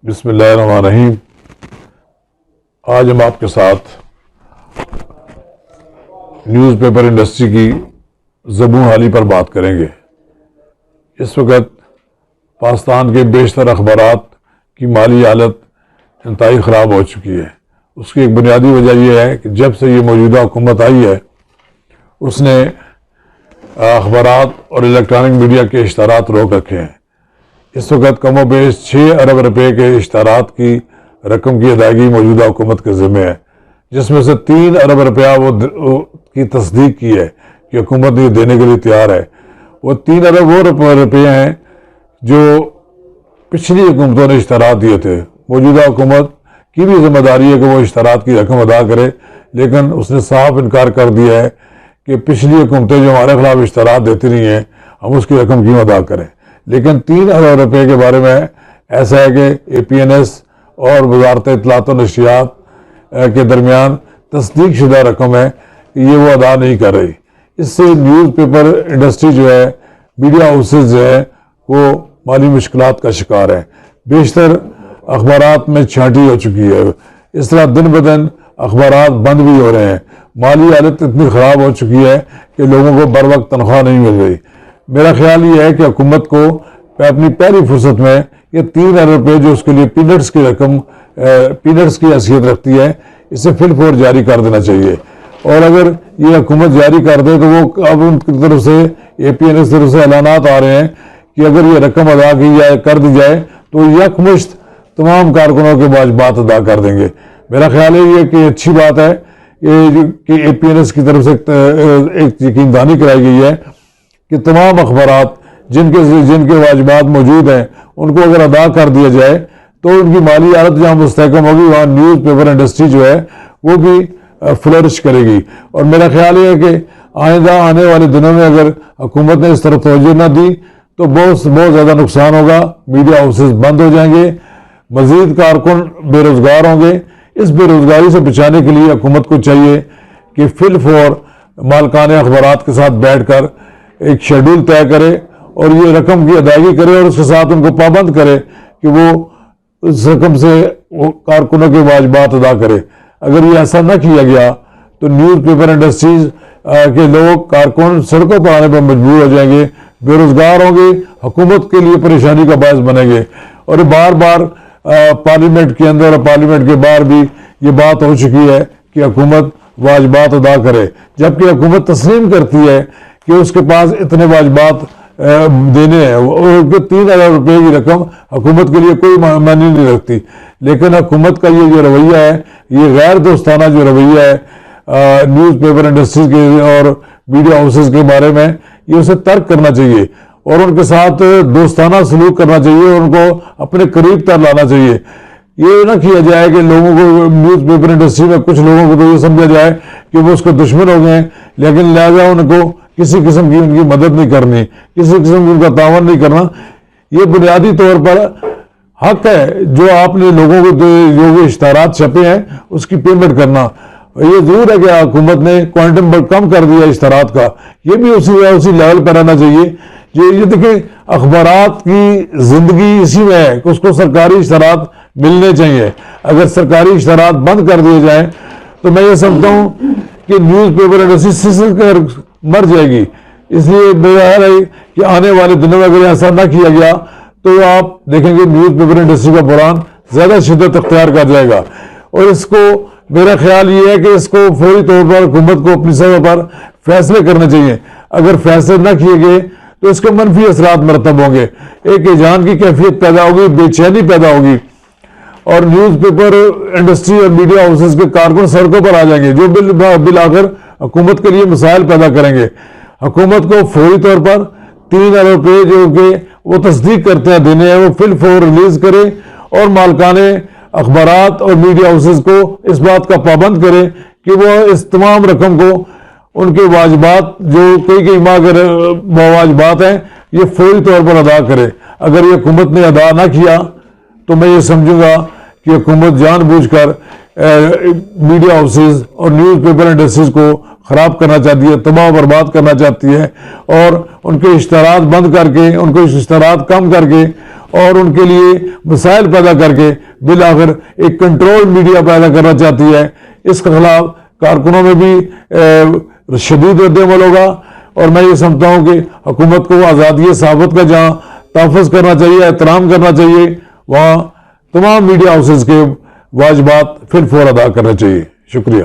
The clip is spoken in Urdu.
بسم اللہ الرحمن الرحیم۔ آج ہم آپ کے ساتھ نیوز پیپر انڈسٹری کی زبوں حالی پر بات کریں گے۔ اس وقت پاکستان کے بیشتر اخبارات کی مالی حالت انتہائی خراب ہو چکی ہے۔ اس کی ایک بنیادی وجہ یہ ہے کہ جب سے یہ موجودہ حکومت آئی ہے اس نے اخبارات اور الیکٹرانک میڈیا کے اشتہارات روک رکھے ہیں۔ اس وقت کم و بیش 6 ارب روپے کے اشتہارات کی رقم کی ادائیگی موجودہ حکومت کے ذمہ ہے، جس میں سے 3 ارب روپیہ وہ کی تصدیق کی ہے کہ حکومت یہ دینے کے لیے تیار ہے۔ وہ 3 ارب وہ روپے ہیں جو پچھلی حکومتوں نے اشتہارات دیے تھے۔ موجودہ حکومت کی بھی ذمہ داری ہے کہ وہ اشتہارات کی رقم ادا کرے، لیکن اس نے صاف انکار کر دیا ہے کہ پچھلی حکومتیں جو ہمارے خلاف اشتہارات دیتی رہی ہیں ہم اس کی رقم کیوں ادا کریں۔ لیکن 3 ارب روپے کے بارے میں ایسا ہے کہ APNS اور وزارت اطلاعات و نشریات کے درمیان تصدیق شدہ رقم ہے کہ یہ وہ ادا نہیں کر رہی۔ اس سے نیوز پیپر انڈسٹری جو ہے، میڈیا ہاؤسز جو ہے، وہ مالی مشکلات کا شکار ہے۔ بیشتر اخبارات میں چھانٹی ہو چکی ہے۔ اس طرح دن بدن اخبارات بند بھی ہو رہے ہیں۔ مالی حالت اتنی خراب ہو چکی ہے کہ لوگوں کو بر وقت تنخواہ نہیں مل رہی۔ میرا خیال یہ ہے کہ حکومت کو اپنی پہلی فرصت میں یہ 3 ارب روپے جو اس کے لیے پینٹس کی رقم پینٹس کی حیثیت رکھتی ہے، اسے فی الفور جاری کر دینا چاہیے۔ اور اگر یہ حکومت جاری کر دے تو وہ اب ان کی طرف سے APNS طرف سے اعلانات آ رہے ہیں کہ اگر یہ رقم ادا کی جائے کر دی جائے تو یکمشت تمام کارکنوں کے واجبات ادا کر دیں گے۔ میرا خیال ہے یہ کہ اچھی بات ہے کہ APNS کی طرف سے ایک یقین دہانی کرائی گئی ہے کہ تمام اخبارات جن کے واجبات موجود ہیں ان کو اگر ادا کر دیا جائے تو ان کی مالی حالت جہاں مستحکم ہوگی وہاں نیوز پیپر انڈسٹری جو ہے وہ بھی فلرش کرے گی۔ اور میرا خیال یہ ہے کہ آئندہ آنے والے دنوں میں اگر حکومت نے اس طرف توجہ نہ دی تو بہت زیادہ نقصان ہوگا۔ میڈیا ہاؤسز بند ہو جائیں گے، مزید کارکن بے روزگار ہوں گے۔ اس بے روزگاری سے بچانے کے لیے حکومت کو چاہیے کہ فی الفور مالکان اخبارات کے ساتھ بیٹھ کر ایک شیڈول طے کرے اور یہ رقم کی ادائیگی کرے، اور اس کے ساتھ ان کو پابند کرے کہ وہ اس رقم سے کارکنوں کے واجبات ادا کرے۔ اگر یہ ایسا نہ کیا گیا تو نیوز پیپر انڈسٹریز کے لوگ کارکن سڑکوں پر آنے پر مجبور ہو جائیں گے، بے روزگار ہوں گے، حکومت کے لیے پریشانی کا باعث بنیں گے۔ اور بار بار پارلیمنٹ کے اندر اور پارلیمنٹ کے باہر بھی یہ بات ہو چکی ہے کہ حکومت واجبات ادا کرے، جبکہ حکومت تسلیم کرتی ہے کہ اس کے پاس اتنے واجبات دینے ہیں۔ 3 ارب روپے کی رقم حکومت کے لیے کوئی معنی نہیں رکھتی، لیکن حکومت کا یہ جو رویہ ہے، یہ غیر دوستانہ جو رویہ ہے نیوز پیپر انڈسٹری کے اور میڈیا ہاؤسز کے بارے میں، یہ اسے ترک کرنا چاہیے اور ان کے ساتھ دوستانہ سلوک کرنا چاہیے اور ان کو اپنے قریب تر لانا چاہیے۔ یہ نہ کیا جائے کہ لوگوں کو نیوز پیپر انڈسٹری میں کچھ لوگوں کو تو یہ سمجھا جائے کہ وہ اس کے دشمن ہو گئے ہیں، لیکن لہذا ان کو کسی قسم کی ان کی مدد نہیں کرنی، کسی قسم کی ان کا تعاون نہیں کرنا۔ یہ بنیادی طور پر حق ہے جو آپ نے لوگوں کو جو اشتہارات چھپے ہیں اس کی پیمنٹ کرنا۔ یہ ضرور ہے کہ حکومت نے کوانٹم کم کر دیا اشتہارات کا، یہ بھی اسی لیول پر رہنا چاہیے۔ یہ دیکھیں اخبارات کی زندگی اسی میں ہے کہ اس کو سرکاری اشتہارات ملنے چاہیے۔ اگر سرکاری اشتہارات بند کر دیے جائیں تو میں یہ سمجھتا ہوں کہ نیوز پیپر انڈسٹری سسک کر مر جائے گی۔ اس لیے بظاہر ہے کہ آنے والے دنوں میں اگر ایسا نہ کیا گیا تو آپ دیکھیں گے نیوز پیپر انڈسٹری کا بحران زیادہ شدت اختیار کر جائے گا۔ اور اس کو میرا خیال یہ ہے کہ اس کو فوری طور پر حکومت کو اپنی سطح پر فیصلے کرنے چاہیے۔ اگر فیصلے نہ کیے گئے تو اس کے منفی اثرات مرتب ہوں گے، ایک ہیجان کی کیفیت پیدا ہوگی، بے چینی پیدا ہوگی، اور نیوز پیپر انڈسٹری اور میڈیا ہاؤسز کے کارکن سڑکوں پر آ جائیں گے جو بالآخر حکومت کے لیے مسائل پیدا کریں گے۔ حکومت کو فوری طور پر 3 ارب روپے جو کہ وہ تصدیق کرتے ہیں دینے ہیں وہ فی الفور ریلیز کرے اور مالکان اخبارات اور میڈیا ہاؤسز کو اس بات کا پابند کرے کہ وہ اس تمام رقم کو ان کے واجبات جو کئی ماہ کے واجبات ہیں یہ فوری طور پر ادا کرے۔ اگر یہ حکومت نے ادا نہ کیا تو میں یہ سمجھوں گا کہ حکومت جان بوجھ کر میڈیا ہاؤسز اور نیوز پیپر انڈسٹریز کو خراب کرنا چاہتی ہے، تباہ و برباد کرنا چاہتی ہے، اور ان کے اشتہارات بند کر کے، ان کو اشتہارات کم کر کے اور ان کے لیے مسائل پیدا کر کے بالآخر ایک کنٹرول میڈیا پیدا کرنا چاہتی ہے۔ اس کے خلاف کارکنوں میں بھی شدید رد عمل ہوگا، اور میں یہ سمجھتا ہوں کہ حکومت کو آزادی صحافت کا جہاں تحفظ کرنا چاہیے، احترام کرنا چاہیے، وہاں تمام میڈیا ہاؤسز کے واجبات فی الفور ادا کرنا چاہیے۔ شکریہ۔